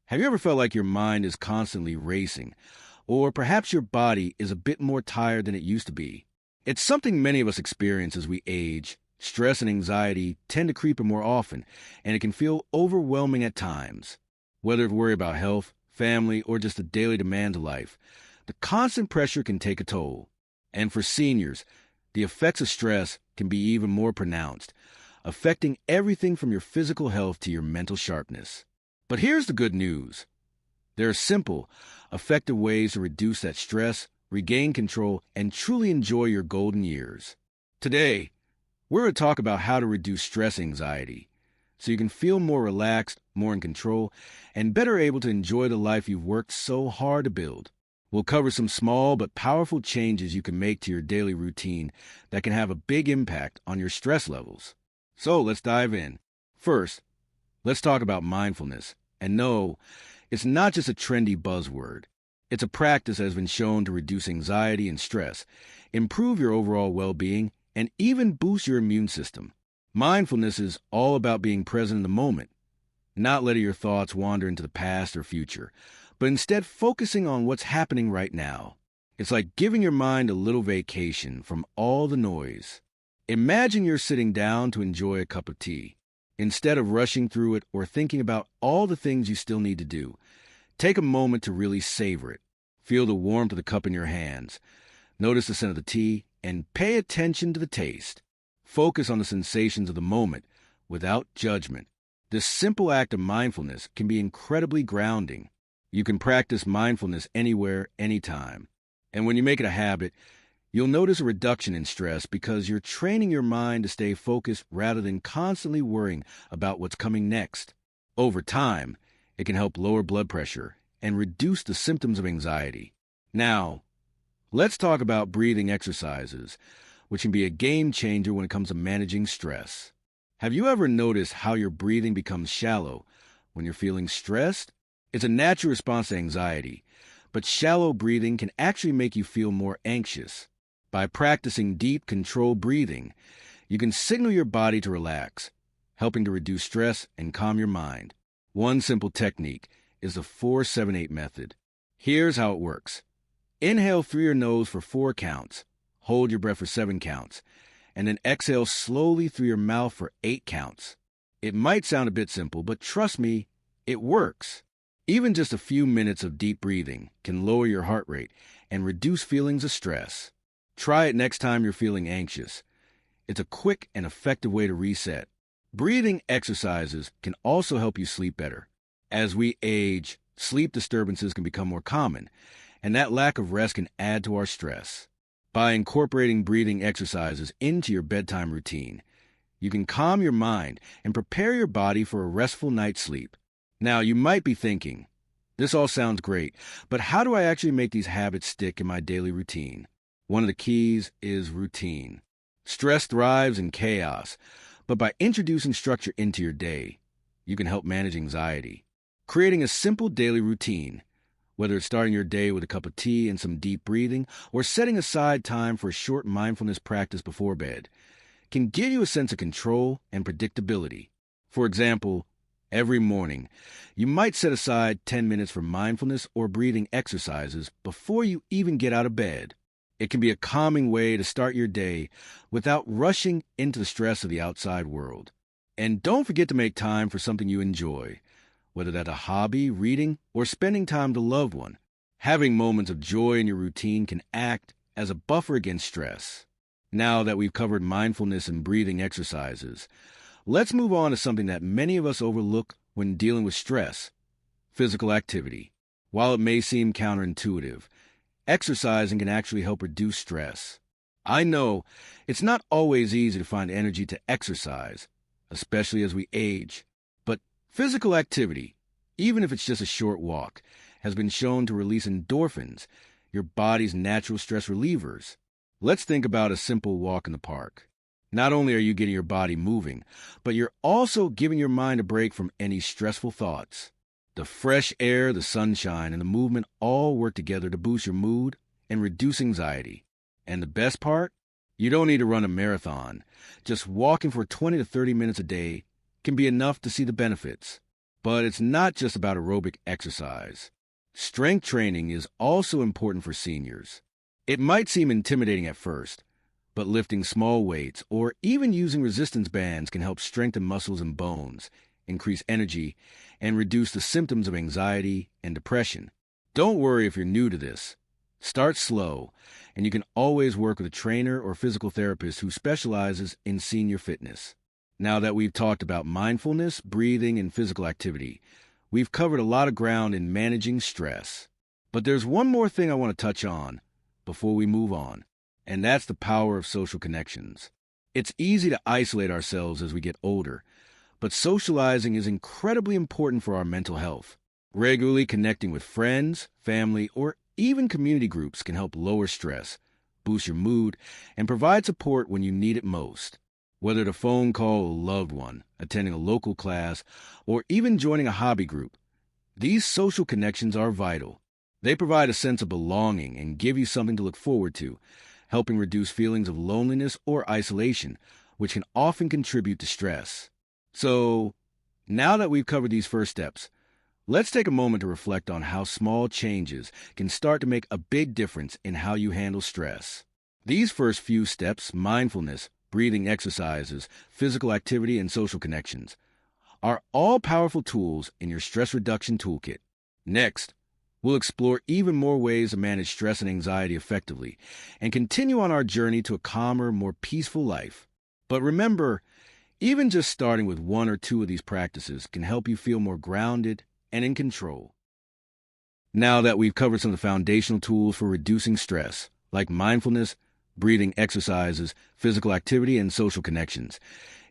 Have you ever felt like your mind is constantly racing, or perhaps your body is a bit more tired than it used to be? It's something many of us experience as we age. Stress and anxiety tend to creep in more often, and it can feel overwhelming at times. Whether it's worry about health, family, or just the daily demands of life, the constant pressure can take a toll. And for seniors, the effects of stress can be even more pronounced, affecting everything from your physical health to your mental sharpness. But here's the good news. There are simple, effective ways to reduce that stress, regain control, and truly enjoy your golden years. Today, we're going to talk about how to reduce stress anxiety so you can feel more relaxed, more in control, and better able to enjoy the life you've worked so hard to build. We'll cover some small but powerful changes you can make to your daily routine that can have a big impact on your stress levels. So let's dive in. First, let's talk about mindfulness. And no, it's not just a trendy buzzword. It's a practice that has been shown to reduce anxiety and stress, improve your overall well-being, and even boost your immune system. Mindfulness is all about being present in the moment, not letting your thoughts wander into the past or future, but instead focusing on what's happening right now. It's like giving your mind a little vacation from all the noise. Imagine you're sitting down to enjoy a cup of tea. Instead of rushing through it or thinking about all the things you still need to do, take a moment to really savor it. Feel the warmth of the cup in your hands. Notice the scent of the tea and pay attention to the taste. Focus on the sensations of the moment without judgment. This simple act of mindfulness can be incredibly grounding. You can practice mindfulness anywhere, anytime. And when you make it a habit, you'll notice a reduction in stress because you're training your mind to stay focused rather than constantly worrying about what's coming next. Over time, it can help lower blood pressure and reduce the symptoms of anxiety. Now, let's talk about breathing exercises, which can be a game changer when it comes to managing stress. Have you ever noticed how your breathing becomes shallow when you're feeling stressed? It's a natural response to anxiety, but shallow breathing can actually make you feel more anxious. By practicing deep, controlled breathing, you can signal your body to relax, helping to reduce stress and calm your mind. One simple technique is the 4-7-8 method. Here's how it works. Inhale through your nose for 4 counts, hold your breath for 7 counts, and then exhale slowly through your mouth for 8 counts. It might sound a bit simple, but trust me, it works. Even just a few minutes of deep breathing can lower your heart rate and reduce feelings of stress. Try it next time you're feeling anxious. It's a quick and effective way to reset. Breathing exercises can also help you sleep better. As we age, sleep disturbances can become more common, and that lack of rest can add to our stress. By incorporating breathing exercises into your bedtime routine, you can calm your mind and prepare your body for a restful night's sleep. Now, you might be thinking, this all sounds great, but how do I actually make these habits stick in my daily routine? One of the keys is routine. Stress thrives in chaos, but by introducing structure into your day, you can help manage anxiety. Creating a simple daily routine, whether it's starting your day with a cup of tea and some deep breathing, or setting aside time for a short mindfulness practice before bed, can give you a sense of control and predictability. For example, every morning, you might set aside 10 minutes for mindfulness or breathing exercises before you even get out of bed. It can be a calming way to start your day without rushing into the stress of the outside world. And don't forget to make time for something you enjoy, whether that's a hobby, reading, or spending time with a loved one. Having moments of joy in your routine can act as a buffer against stress. Now that we've covered mindfulness and breathing exercises, let's move on to something that many of us overlook when dealing with stress: physical activity. While it may seem counterintuitive, exercising can actually help reduce stress. I know it's not always easy to find energy to exercise, especially as we age, but physical activity, even if it's just a short walk, has been shown to release endorphins, your body's natural stress relievers. Let's think about a simple walk in the park. Not only are you getting your body moving, but you're also giving your mind a break from any stressful thoughts. The fresh air, the sunshine, and the movement all work together to boost your mood and reduce anxiety. And the best part? You don't need to run a marathon. Just walking for 20 to 30 minutes a day can be enough to see the benefits. But it's not just about aerobic exercise. Strength training is also important for seniors. It might seem intimidating at first, but lifting small weights or even using resistance bands can help strengthen muscles and bones, increase energy, and reduce the symptoms of anxiety and depression. Don't worry if you're new to this. Start slow, and you can always work with a trainer or physical therapist who specializes in senior fitness. Now that we've talked about mindfulness, breathing, and physical activity, we've covered a lot of ground in managing stress. But there's one more thing I want to touch on before we move on, and that's the power of social connections. It's easy to isolate ourselves as we get older, but socializing is incredibly important for our mental health. Regularly connecting with friends, family, or even community groups can help lower stress, boost your mood, and provide support when you need it most. Whether it's a phone call a loved one, attending a local class, or even joining a hobby group, these social connections are vital. They provide a sense of belonging and give you something to look forward to, helping reduce feelings of loneliness or isolation, which can often contribute to stress. So, now that we've covered these first steps, let's take a moment to reflect on how small changes can start to make a big difference in how you handle stress. These first few steps, mindfulness, breathing exercises, physical activity, and social connections, are all powerful tools in your stress reduction toolkit. Next, we'll explore even more ways to manage stress and anxiety effectively and continue on our journey to a calmer, more peaceful life. But remember, even just starting with one or two of these practices can help you feel more grounded and in control. Now that we've covered some of the foundational tools for reducing stress, like mindfulness, breathing exercises, physical activity, and social connections,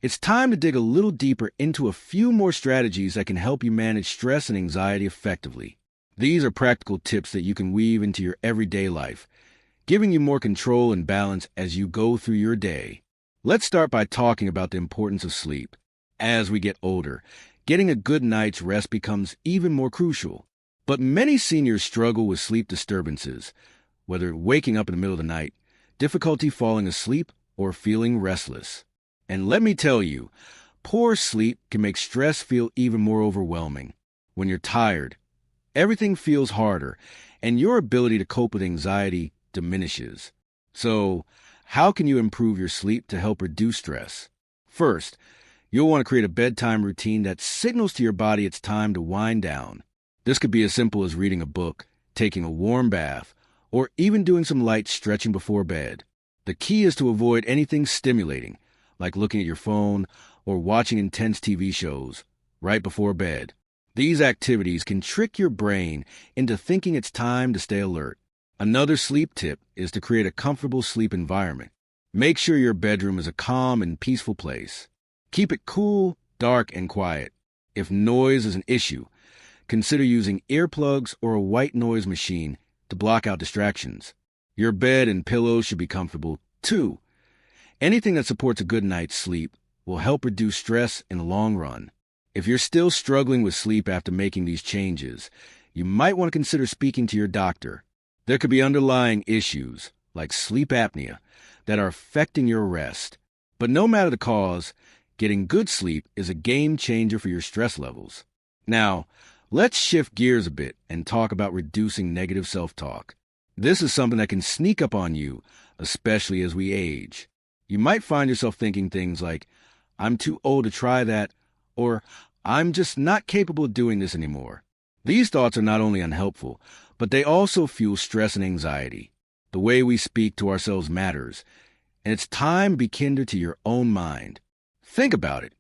it's time to dig a little deeper into a few more strategies that can help you manage stress and anxiety effectively. These are practical tips that you can weave into your everyday life, giving you more control and balance as you go through your day. Let's start by talking about the importance of sleep. As we get older, getting a good night's rest becomes even more crucial. But many seniors struggle with sleep disturbances, whether waking up in the middle of the night, difficulty falling asleep, or feeling restless. And let me tell you, poor sleep can make stress feel even more overwhelming. When you're tired, everything feels harder, and your ability to cope with anxiety diminishes. So, how can you improve your sleep to help reduce stress? First, you'll want to create a bedtime routine that signals to your body it's time to wind down. This could be as simple as reading a book, taking a warm bath, or even doing some light stretching before bed. The key is to avoid anything stimulating, like looking at your phone or watching intense TV shows, right before bed. These activities can trick your brain into thinking it's time to stay alert. Another sleep tip is to create a comfortable sleep environment. Make sure your bedroom is a calm and peaceful place. Keep it cool, dark, and quiet. If noise is an issue, consider using earplugs or a white noise machine to block out distractions. Your bed and pillows should be comfortable, too. Anything that supports a good night's sleep will help reduce stress in the long run. If you're still struggling with sleep after making these changes, you might want to consider speaking to your doctor. There could be underlying issues, like sleep apnea, that are affecting your rest. But no matter the cause, getting good sleep is a game changer for your stress levels. Now, let's shift gears a bit and talk about reducing negative self-talk. This is something that can sneak up on you, especially as we age. You might find yourself thinking things like, "I'm too old to try that," or "I'm just not capable of doing this anymore." These thoughts are not only unhelpful, but they also fuel stress and anxiety. The way we speak to ourselves matters, and it's time to be kinder to your own mind. Think about it.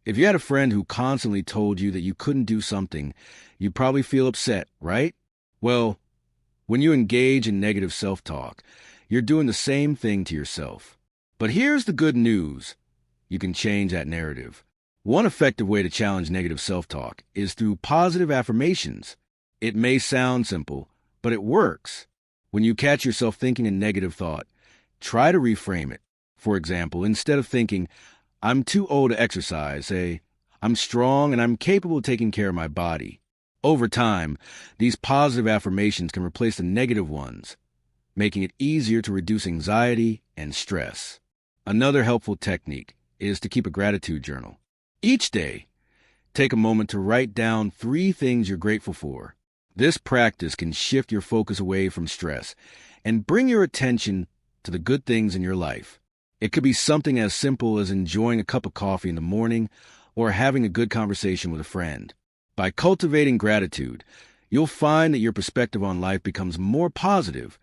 If you had a friend who constantly told you that you couldn't do something, you'd probably feel upset, right? Well, when you engage in negative self-talk, you're doing the same thing to yourself. But here's the good news. You can change that narrative. One effective way to challenge negative self-talk is through positive affirmations. It may sound simple, but it works. When you catch yourself thinking a negative thought, try to reframe it. For example, instead of thinking, "I'm too old to exercise," say, "I'm strong and I'm capable of taking care of my body." Over time, these positive affirmations can replace the negative ones, making it easier to reduce anxiety and stress. Another helpful technique is to keep a gratitude journal. Each day, Take a moment to write down 3 things you're grateful for. This practice can shift your focus away from stress and bring your attention to the good things in your life. It could be something as simple as enjoying a cup of coffee in the morning or having a good conversation with a friend. By cultivating gratitude, you'll find that your perspective on life becomes more positive,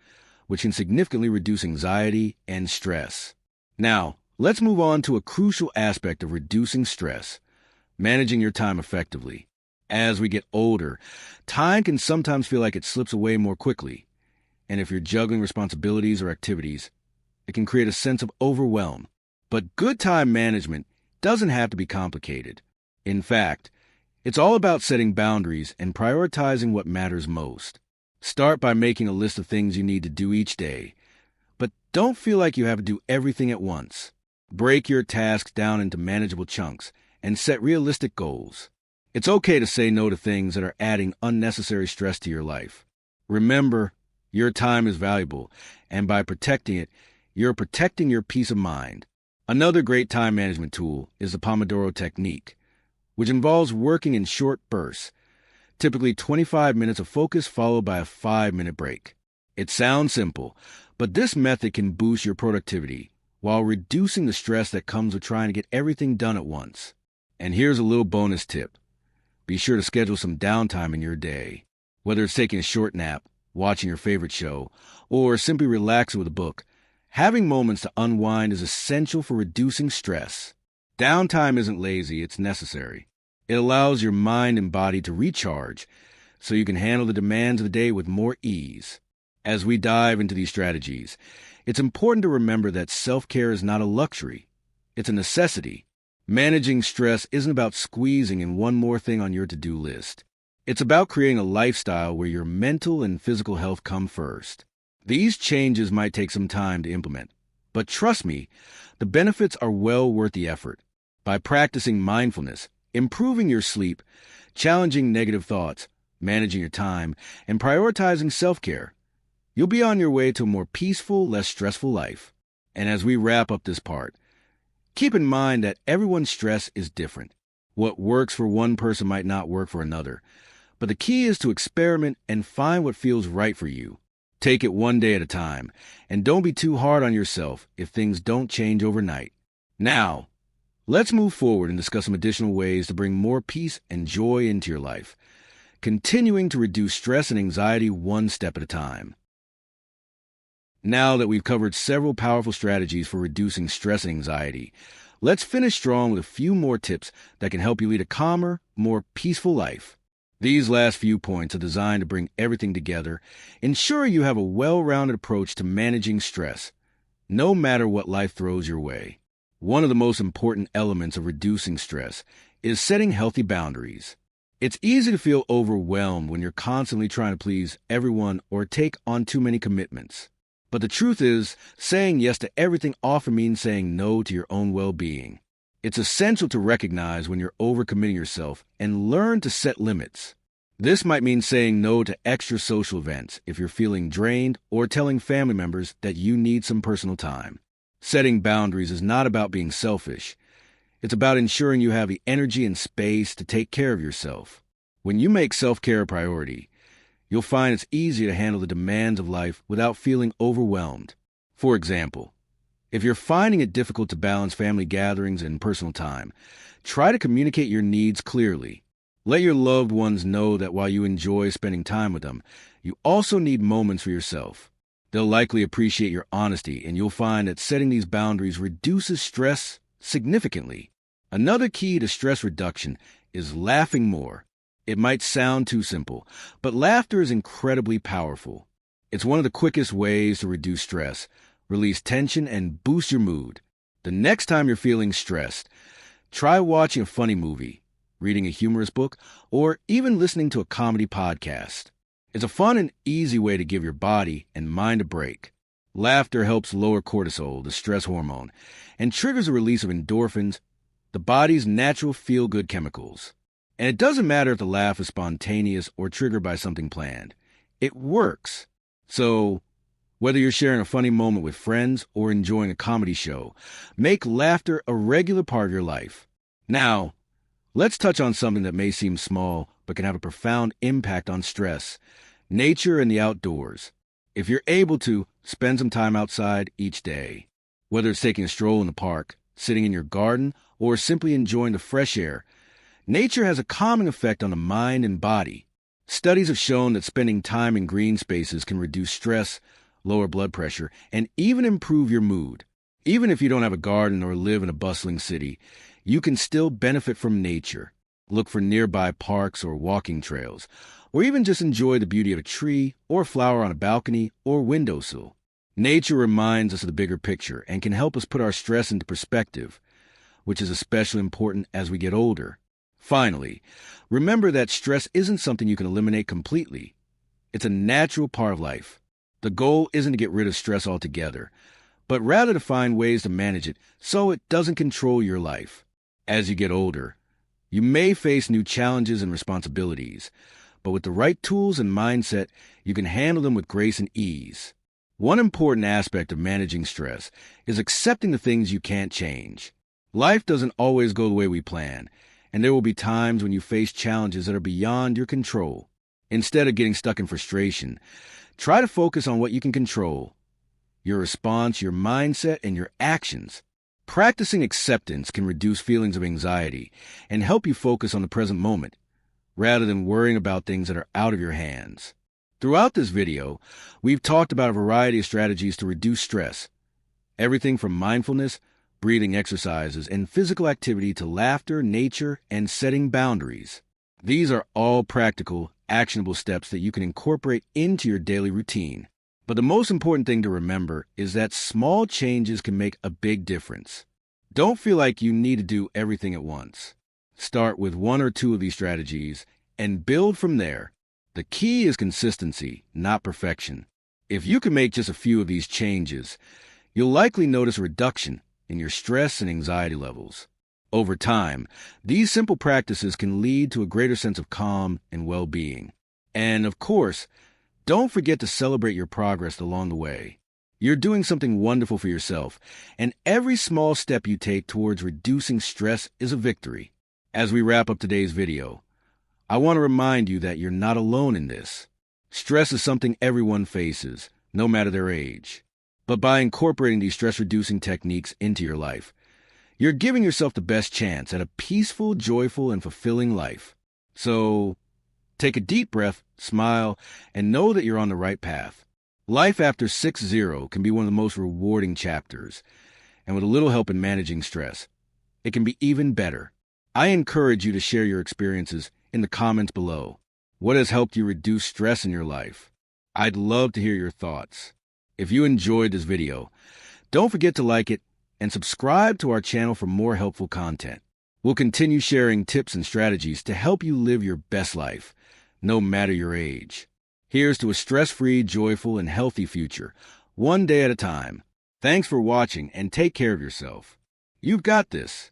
which can significantly reduce anxiety and stress. Now, let's move on to a crucial aspect of reducing stress: managing your time effectively. As we get older, time can sometimes feel like it slips away more quickly. And if you're juggling responsibilities or activities, it can create a sense of overwhelm. But good time management doesn't have to be complicated. In fact, it's all about setting boundaries and prioritizing what matters most. Start by making a list of things you need to do each day, but don't feel like you have to do everything at once. Break your tasks down into manageable chunks and set realistic goals. It's okay to say no to things that are adding unnecessary stress to your life. Remember, your time is valuable, and by protecting it, you're protecting your peace of mind. Another great time management tool is the Pomodoro technique, which involves working in short bursts, typically 25 minutes of focus followed by a 5-minute break. It sounds simple, but this method can boost your productivity while reducing the stress that comes with trying to get everything done at once. And here's a little bonus tip. Be sure to schedule some downtime in your day. Whether it's taking a short nap, watching your favorite show, or simply relaxing with a book, having moments to unwind is essential for reducing stress. Downtime isn't lazy, it's necessary. It allows your mind and body to recharge so you can handle the demands of the day with more ease. As we dive into these strategies, it's important to remember that self-care is not a luxury. It's a necessity. Managing stress isn't about squeezing in one more thing on your to-do list. It's about creating a lifestyle where your mental and physical health come first. These changes might take some time to implement, but trust me, the benefits are well worth the effort. By practicing mindfulness, improving your sleep, challenging negative thoughts, managing your time, and prioritizing self-care, you'll be on your way to a more peaceful, less stressful life. And as we wrap up this part, keep in mind that everyone's stress is different. What works for one person might not work for another, but the key is to experiment and find what feels right for you. Take it one day at a time, and don't be too hard on yourself if things don't change overnight. Now, let's move forward and discuss some additional ways to bring more peace and joy into your life, continuing to reduce stress and anxiety one step at a time. Now that we've covered several powerful strategies for reducing stress and anxiety, let's finish strong with a few more tips that can help you lead a calmer, more peaceful life. These last few points are designed to bring everything together, ensuring you have a well-rounded approach to managing stress, no matter what life throws your way. One of the most important elements of reducing stress is setting healthy boundaries. It's easy to feel overwhelmed when you're constantly trying to please everyone or take on too many commitments. But the truth is, saying yes to everything often means saying no to your own well-being. It's essential to recognize when you're overcommitting yourself and learn to set limits. This might mean saying no to extra social events if you're feeling drained or telling family members that you need some personal time. Setting boundaries is not about being selfish. It's about ensuring you have the energy and space to take care of yourself. When you make self-care a priority, you'll find it's easier to handle the demands of life without feeling overwhelmed. For example, if you're finding it difficult to balance family gatherings and personal time, try to communicate your needs clearly. Let your loved ones know that while you enjoy spending time with them, you also need moments for yourself. They'll likely appreciate your honesty, and you'll find that setting these boundaries reduces stress significantly. Another key to stress reduction is laughing more. It might sound too simple, but laughter is incredibly powerful. It's one of the quickest ways to reduce stress, release tension, and boost your mood. The next time you're feeling stressed, try watching a funny movie, reading a humorous book, or even listening to a comedy podcast. It's a fun and easy way to give your body and mind a break. Laughter helps lower cortisol, the stress hormone, and triggers a release of endorphins, the body's natural feel-good chemicals. And it doesn't matter if the laugh is spontaneous or triggered by something planned. It works. So, whether you're sharing a funny moment with friends or enjoying a comedy show, make laughter a regular part of your life. Now, Let's touch on something that may seem small but can have a profound impact on stress: nature and the outdoors. If you're able to, spend some time outside each day. Whether it's taking a stroll in the park, sitting in your garden, or simply enjoying the fresh air, nature has a calming effect on the mind and body. Studies have shown that spending time in green spaces can reduce stress, lower blood pressure, and even improve your mood. Even if you don't have a garden or live in a bustling city, you can still benefit from nature. Look for nearby parks or walking trails, or even just enjoy the beauty of a tree or flower on a balcony or windowsill. Nature reminds us of the bigger picture and can help us put our stress into perspective, which is especially important as we get older. Finally, remember that stress isn't something you can eliminate completely. It's a natural part of life. The goal isn't to get rid of stress altogether, but rather to find ways to manage it so it doesn't control your life. As you get older, you may face new challenges and responsibilities, but with the right tools and mindset, you can handle them with grace and ease. One important aspect of managing stress is accepting the things you can't change. Life doesn't always go the way we plan, and there will be times when you face challenges that are beyond your control. Instead of getting stuck in frustration, try to focus on what you can control: your response, your mindset, and your actions. Practicing acceptance can reduce feelings of anxiety and help you focus on the present moment, rather than worrying about things that are out of your hands. Throughout this video, we've talked about a variety of strategies to reduce stress. Everything from mindfulness, breathing exercises, and physical activity to laughter, nature, and setting boundaries. These are all practical, actionable steps that you can incorporate into your daily routine. But the most important thing to remember is that small changes can make a big difference. Don't feel like you need to do everything at once. Start with one or two of these strategies and build from there. The key is consistency, not perfection. If you can make just a few of these changes, you'll likely notice a reduction in your stress and anxiety levels. Over time, these simple practices can lead to a greater sense of calm and well-being. And of course, don't forget to celebrate your progress along the way. You're doing something wonderful for yourself, and every small step you take towards reducing stress is a victory. As we wrap up today's video, I want to remind you that you're not alone in this. Stress is something everyone faces, no matter their age. But by incorporating these stress-reducing techniques into your life, you're giving yourself the best chance at a peaceful, joyful, and fulfilling life. So, take a deep breath, smile, and know that you're on the right path. Life after 6-0 can be one of the most rewarding chapters, and with a little help in managing stress, it can be even better. I encourage you to share your experiences in the comments below. What has helped you reduce stress in your life? I'd love to hear your thoughts. If you enjoyed this video, don't forget to like it and subscribe to our channel for more helpful content. We'll continue sharing tips and strategies to help you live your best life, no matter your age. Here's to a stress-free, joyful, and healthy future, one day at a time. Thanks for watching and take care of yourself. You've got this.